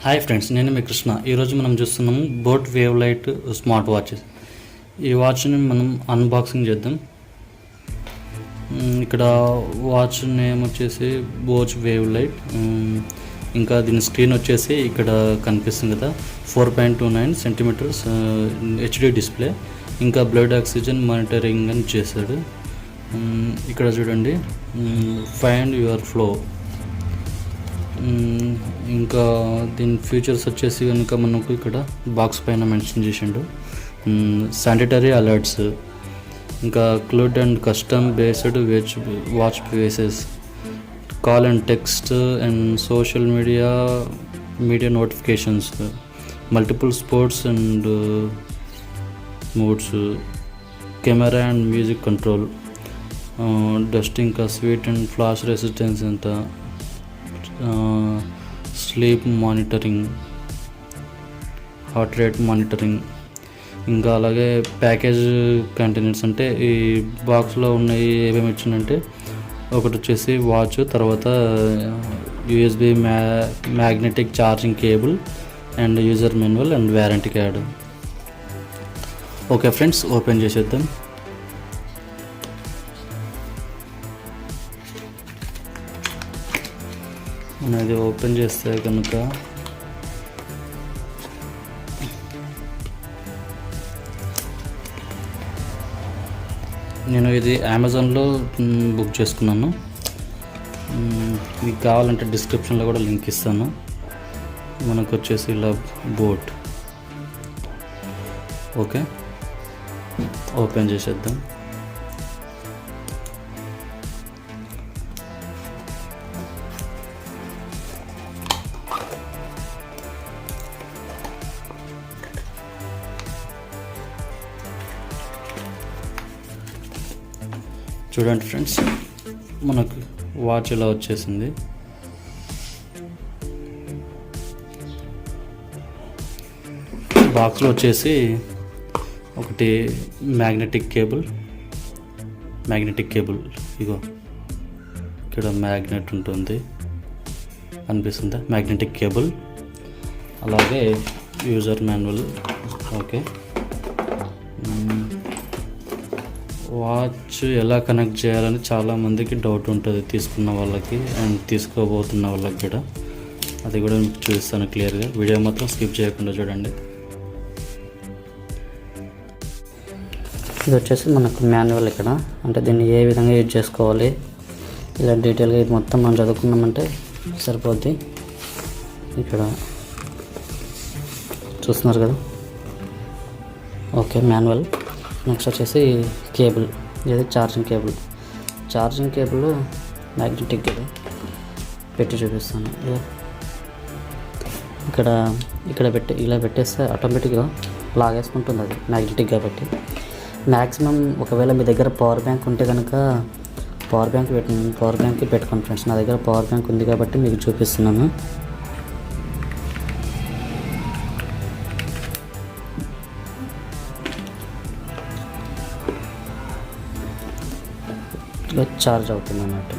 Hi friends, నేను మీ కృష్ణ. ఈరోజు మనం చూస్తున్నాము boat wave light smart watch. ఈ వాచ్ని మనం అన్బాక్సింగ్ చేద్దాం. ఇక్కడ వాచ్ నేమ్ వచ్చేసి బోట్ వేవ్ లైట్. ఇంకా దీని స్క్రీన్ వచ్చేసి ఇక్కడ కనిపిస్తుంది కదా, 4.29 సెంటీమీటర్స్ హెచ్డి డిస్ప్లే. ఇంకా బ్లడ్ ఆక్సిజన్ మానిటరింగ్ అని చేశాడు. ఇక్కడ చూడండి, ఫైండ్ యువర్ ఫ్లో. ఇంకా దీని ఫీచర్స్ వచ్చేసి కనుక మనకు ఇక్కడ బాక్స్ పైన మెన్షన్ చేసిండు. శానిటరీ అలర్ట్స్, ఇంకా clued and custom based watch faces, call and text and social media notifications, multiple sports and moods, camera and music control, dust, ఇంకా స్వీట్ అండ్ ఫ్లాష్ రెసిస్టెన్స్, అంత sleep monitoring, heart rate monitoring. ఇంకా అలాగే package containers, అంటే ఈ బాక్స్లో ఉన్నాయి ఏమేమి ఇచ్చిందంటే, ఒకటి వచ్చేసి వాచ్, తర్వాత USB magnetic charging cable and user manual and warranty card. Okay friends, open చేసేద్దాం. అది ఓపెన్ చేస్తే కనుక నేను ఇది అమెజాన్లో బుక్ చేసుకున్నాను. మీకు కావాలంటే డిస్క్రిప్షన్లో కూడా లింక్ ఇస్తాను. మనకు వచ్చేసి ఇలా బోట్. ఓకే, ఓపెన్ చేసేద్దాం. చూడండి ఫ్రెండ్స్, మనకు వాచ్ ఇలా వచ్చేసింది. బాక్స్లో వచ్చేసి ఒకటి మ్యాగ్నెటిక్ కేబుల్. ఇగో ఇక్కడ మ్యాగ్నెట్ ఉంటుంది, అనిపిస్తుందా? Magnetic cable. అలాగే యూజర్ మాన్యువల్. ఓకే, వాచ్ ఎలా కనెక్ట్ చేయాలని చాలామందికి డౌట్ ఉంటుంది, తీసుకున్న వాళ్ళకి అండ్ తీసుకోబోతున్న వాళ్ళకి కూడా. అది కూడా మీకు చూపిస్తాను క్లియర్గా. వీడియో మాత్రం స్కిప్ చేయకుండా చూడండి. ఇది వచ్చేసి మనకు మాన్యువల్. ఇక్కడ అంటే దీన్ని ఏ విధంగా యూజ్ చేసుకోవాలి ఇలా డీటెయిల్గా ఇది మొత్తం మనం చదువుకున్నామంటే సరిపోద్ది. ఇక్కడ చూస్తున్నారు కదా. Okay, manual. నెక్స్ట్ వచ్చేసి కేబుల్. ఇది ఛార్జింగ్ కేబుల్ మ్యాగ్నెటిక్. ఇది పెట్టి చూపిస్తాను. ఇక్కడ పెట్టి ఇలా పెట్టేస్తే ఆటోమేటిక్గా లాగేసుకుంటుంది. అది మ్యాగ్నెటిక్ కాబట్టి. మ్యాక్సిమం ఒకవేళ మీ దగ్గర పవర్ బ్యాంక్ ఉంటే కనుక పవర్ బ్యాంక్ పెట్టుకోండి ఫ్రెండ్స్. నా దగ్గర పవర్ బ్యాంక్ ఉంది కాబట్టి మీకు చూపిస్తున్నాను. ఛార్జ్ అవుతుంది అన్నట్టు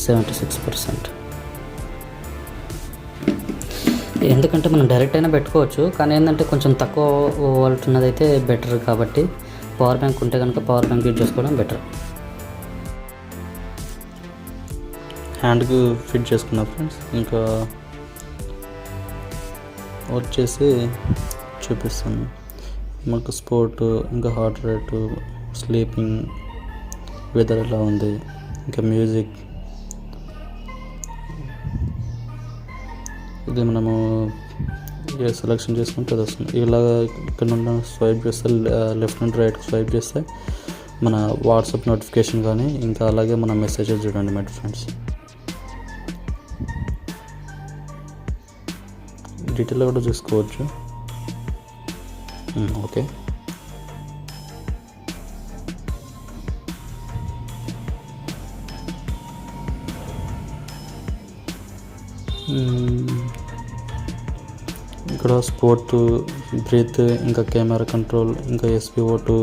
76%. ఎందుకంటే మనం డైరెక్ట్ అయినా పెట్టుకోవచ్చు, కానీ ఏంటంటే కొంచెం తక్కువ వోల్ట్ ఉన్నదైతే బెటర్ కాబట్టి పవర్ బ్యాంక్ ఉంటే కనుక పవర్ బ్యాంక్ యూజ్ చేసుకోవడం బెటర్. హ్యాండ్కి ఫిట్ చేసుకున్నా ఫ్రెండ్స్. ఇంకా వచ్చేసి చూపిస్తాను మనకు స్పోర్ట్, ఇంకా హార్ట్ రేటు, స్లీపింగ్, వెదర్ ఎలా ఉంది, ఇంకా మ్యూజిక్. ఇది మనము సెలెక్షన్ చేసుకుంటే అది వస్తుంది. ఇలాగ ఇక్కడ నుండి స్వైప్ చేస్తే, లెఫ్ట్ నుండి రైట్ స్వైప్ చేస్తే మన వాట్సాప్ నోటిఫికేషన్ కానీ, ఇంకా అలాగే మన మెసేజెస్ చూడండి మై ఫ్రెండ్స్. డీటెయిల్గా కూడా చూసుకోవచ్చు. ఓకే, ఇక్కడ స్పోర్ట్, బ్రీత్, ఇంకా కెమెరా కంట్రోల్, ఇంకా SPO2,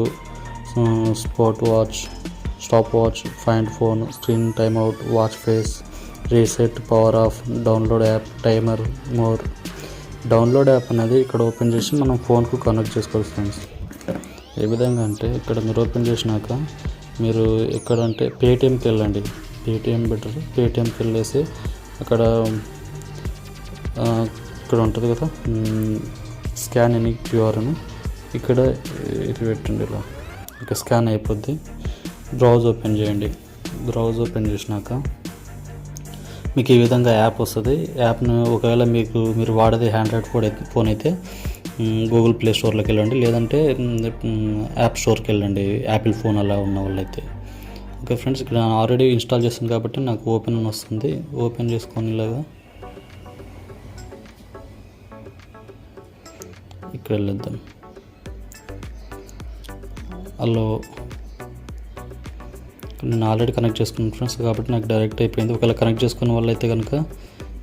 spot watch, stop watch, find phone, screen time out, watch face, reset, power of, download app, timer, more. Download app అనేది ఇక్కడ ఓపెన్ చేసి మనం ఫోన్కు కనెక్ట్ చేసుకోవచ్చు ఫ్రెండ్స్. ఏ విధంగా అంటే ఇక్కడ మీరు ఓపెన్ చేసినాక మీరు ఎక్కడంటే పేటిఎంకి వెళ్ళండి. Paytm better. పేటిఎంకి వెళ్ళేసి అక్కడ ఇక్కడ ఉంటుంది కదా స్కాన్ ఎనీ క్యూఆర్ అని, ఇక్కడ ఇది పెట్టండి. ఇలా ఇక స్కాన్ అయిపోద్ది. బ్రౌజ్ ఓపెన్ చేయండి. బ్రౌజ్ ఓపెన్ చేసినాక మీకు ఈ విధంగా యాప్ వస్తుంది. యాప్ను ఒకవేళ మీరు వాడేది ఆండ్రాయిడ్ ఫోన్ అయితే గూగుల్ ప్లే స్టోర్లోకి వెళ్ళండి, లేదంటే యాప్ స్టోర్కి వెళ్ళండి యాపిల్ ఫోన్ అలా ఉన్న వాళ్ళైతే. ఓకే ఫ్రెండ్స్, ఇక్కడ ఆల్రెడీ ఇన్స్టాల్ చేస్తుంది కాబట్టి నాకు ఓపెన్ అని వస్తుంది. ఓపెన్ చేసుకొని ఇలాగా ఇక్కడ వెళ్ళొద్దాం. హలో, నేను ఆల్రెడీ కనెక్ట్ చేసుకున్నాను ఫ్రెండ్స్ కాబట్టి నాకు డైరెక్ట్ అయిపోయింది. ఒకవేళ కనెక్ట్ చేసుకున్న వాళ్ళైతే కనుక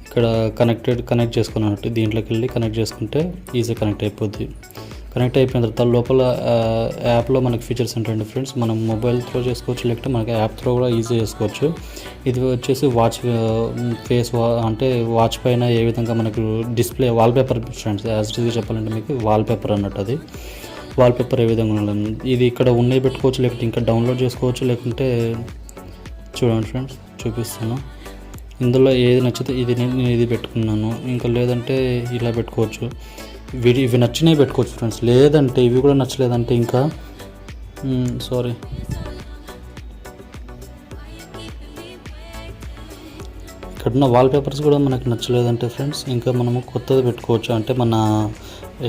ఇక్కడ కనెక్ట్ చేసుకున్నట్టు దీంట్లోకి వెళ్ళి కనెక్ట్ చేసుకుంటే ఈజీగా కనెక్ట్ అయిపోద్ది. కనెక్ట్ అయిపోయిన తర్వాత లోపల యాప్లో మనకి ఫీచర్స్ ఏంటంటే ఫ్రెండ్స్, మనం మొబైల్ త్రో చేసుకోవచ్చు, లేకపోతే మనకి యాప్ త్రో కూడా ఈజీగా చేసుకోవచ్చు. ఇది వచ్చేసి అంటే వాచ్ పైన ఏ విధంగా మనకు display wallpaper friends, as it is చెప్పాలంటే మీకు వాల్పేపర్ అన్నట్టు. అది వాల్పేపర్ ఏ విధంగా ఉండాలి ఇది ఇక్కడ ఉన్నవి పెట్టుకోవచ్చు, లేకపోతే ఇంకా డౌన్లోడ్ చేసుకోవచ్చు. లేకుంటే చూడండి ఫ్రెండ్స్, చూపిస్తాను. ఇందులో ఏది నచ్చితే నేను ఇది పెట్టుకున్నాను. ఇంకా లేదంటే ఇలా పెట్టుకోవచ్చు. ఇవి నచ్చినవి పెట్టుకోవచ్చు ఫ్రెండ్స్. లేదంటే ఇవి కూడా నచ్చలేదంటే ఇంకా సారీ ఇక్కడున్న వాల్పేపర్స్ కూడా మనకు నచ్చలేదంటే ఫ్రెండ్స్ ఇంకా మనము కొత్తది పెట్టుకోవచ్చు. అంటే మన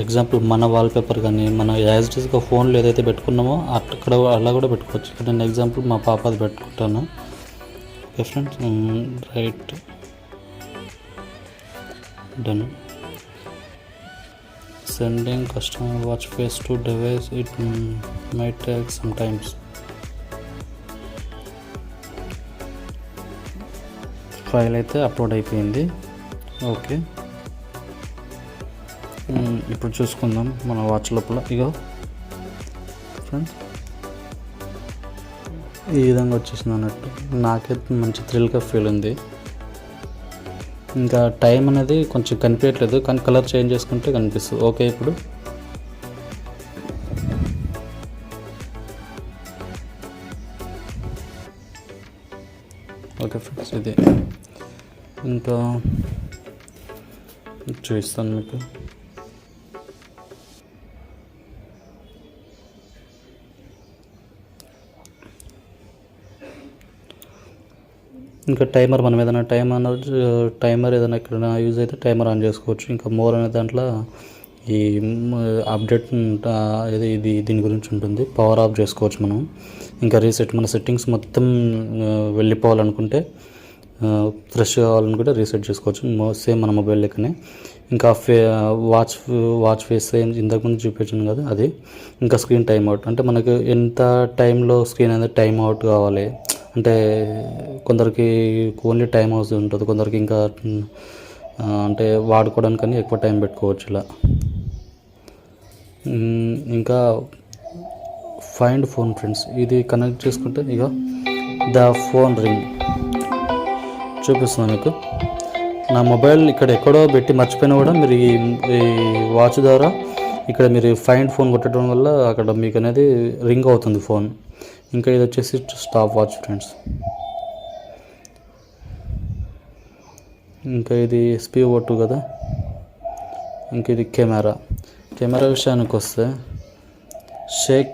ఎగ్జాంపుల్ మన వాల్పేపర్ కానీ మన యాజ్ ఇట్ ఈస్గా ఫోన్లో ఏదైతే పెట్టుకున్నామో అక్కడ అలా కూడా పెట్టుకోవచ్చు. ఇక్కడ నేను ఎగ్జాంపుల్ మా పాపది పెట్టుకుంటాను. Okay friends, right, done. Sending customer watch face to device, it might take some times. File అయితే అప్లోడ్ అయిపోయింది. ఓకే, ఇప్పుడు చూసుకుందాం మన వాచ్ లోపల. ఇగో ఫ్రెండ్స్, ఈ విధంగా వచ్చేసింది అన్నట్టు. నాకైతే మంచి థ్రిల్గా ఫీల్ ఉంది. ఇంకా టైం అనేది కొంచెం కనిపించట్లేదు, కానీ కలర్ చేంజ్ చేసుకుంటే కనిపిస్తుంది. ఓకే, ఇప్పుడు ఓకే ఫ్రెండ్స్, ఇది ఇంకా చూపిస్తాను మీకు. ఇంకా టైమర్ మనం ఏదైనా టైమర్ ఏదైనా ఎక్కడైనా యూజ్ అయితే టైమర్ ఆన్ చేసుకోవచ్చు. ఇంకా మోర్ అనే దాంట్లో ఈ అప్డేట్ ఇది దీని గురించి ఉంటుంది. పవర్ ఆఫ్ చేసుకోవచ్చు మనం. ఇంకా రీసెట్, మన సెట్టింగ్స్ మొత్తం వెళ్ళిపోవాలనుకుంటే ఫ్రెష్ కావాలనుకుంటే రీసెట్ చేసుకోవచ్చు. సేమ్ మన మొబైల్ లెక్కనే. ఇంకా వాచ్ ఫేస్ ఇంతకుముందు చూపించాను కదా అది. ఇంకా స్క్రీన్ టైమ్ అవుట్, అంటే మనకు ఎంత టైంలో స్క్రీన్ అనేది టైం అవుట్ కావాలి అంటే కొందరికి ఓన్లీ టైం హౌస్ ఉంటుంది, కొందరికి ఇంకా అంటే వాడుకోవడానికని ఎక్కువ టైం పెట్టుకోవచ్చు ఇలా. ఇంకా ఫైండ్ ఫోన్ ఫ్రెండ్స్, ఇది కనెక్ట్ చేసుకుంటే ఇక ద ఫోన్ రింగ్ చూపిస్తున్నాను మీకు. నా మొబైల్ ఇక్కడ ఎక్కడో పెట్టి మర్చిపోయినా కూడా మీరు ఈ వాచ్ ద్వారా ఇక్కడ మీరు ఫైండ్ ఫోన్ కొట్టడం వల్ల అక్కడ మీకు అనేది రింగ్ అవుతుంది ఫోన్. ఇంకా ఇది వచ్చేసి స్టాప్ వాచ్ ఫ్రెండ్స్. ఇంకా ఇది SpO2 కదా. ఇంకా ఇది కెమెరా విషయానికి వస్తే షేక్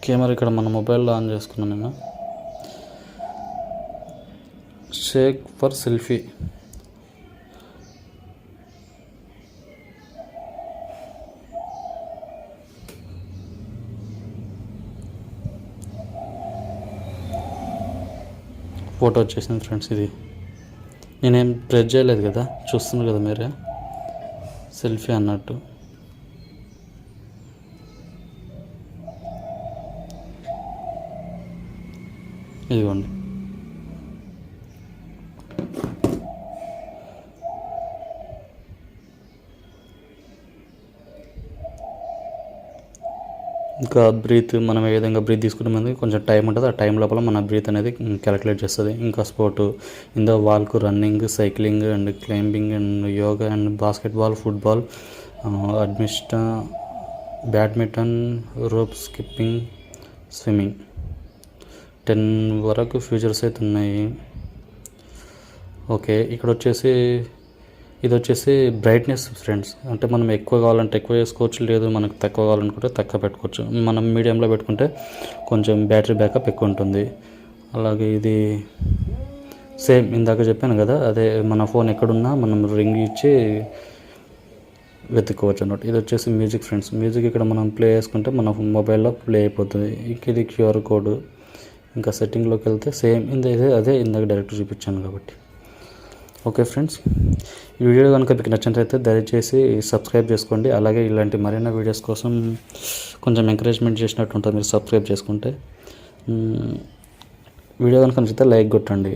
కెమెరా ఇక్కడ మన మొబైల్లో ఆన్ చేసుకున్నాను నేను. షేక్ ఫర్ సెల్ఫీ, ఫోటో వచ్చేసింది ఫ్రెండ్స్. ఇది నేనేం ప్రెస్ చేయలేదు కదా, చూస్తున్నారు కదా మీరే, సెల్ఫీ అన్నట్టు. ఇదిగోండి. ఇంకా బ్రీత్ మనం ఏ విధంగా బ్రీత్ తీసుకుంటే మనకి కొంచెం టైం ఉంటుంది, ఆ టైం లోపల మన బ్రీత్ అనేది క్యాలిక్యులేట్ చేస్తుంది. ఇంకా sport indoor walk running, cycling and climbing and yoga and basketball, football, badminton, rope skipping, swimming 10 వరకు ఫ్యూచర్స్ అయితే ఉన్నాయి. ఓకే, ఇది వచ్చేసి బ్రైట్నెస్ ఫ్రెండ్స్. అంటే మనం ఎక్కువ కావాలంటే ఎక్కువ చేసుకోవచ్చు, లేదు మనకు తక్కువ కావాలనుకుంటే తక్కువ పెట్టుకోవచ్చు. మనం మీడియంలో పెట్టుకుంటే కొంచెం బ్యాటరీ బ్యాకప్ ఎక్కువ ఉంటుంది. అలాగే ఇది సేమ్ ఇందాక చెప్పాను కదా, అదే మన ఫోన్ ఎక్కడున్నా మనం రింగ్ ఇచ్చి వెతుక్కోవచ్చు అన్నట్టు. ఇది వచ్చేసి మ్యూజిక్ ఫ్రెండ్స్. మ్యూజిక్ ఇక్కడ మనం ప్లే చేసుకుంటే మన మొబైల్లో ప్లే అయిపోతుంది. ఇది క్యూఆర్ కోడ్. ఇంకా సెట్టింగ్లోకి వెళ్తే సేమ్ అదే ఇందాక డైరెక్ట్ చూపించాను కాబట్టి. ఓకే ఫ్రెండ్స్, ఈ వీడియో కనుక మీకు నచ్చినట్లయితే దయచేసి సబ్స్క్రైబ్ చేసుకోండి. అలాగే ఇలాంటి మరిన్ని వీడియోస్ కోసం కొంచెం ఎంకరేజ్మెంట్ చేసినట్టు ఉంటుంది మీరు సబ్స్క్రైబ్ చేసుకుంటే. వీడియో కనుక నచ్చితే లైక్ కొట్టండి.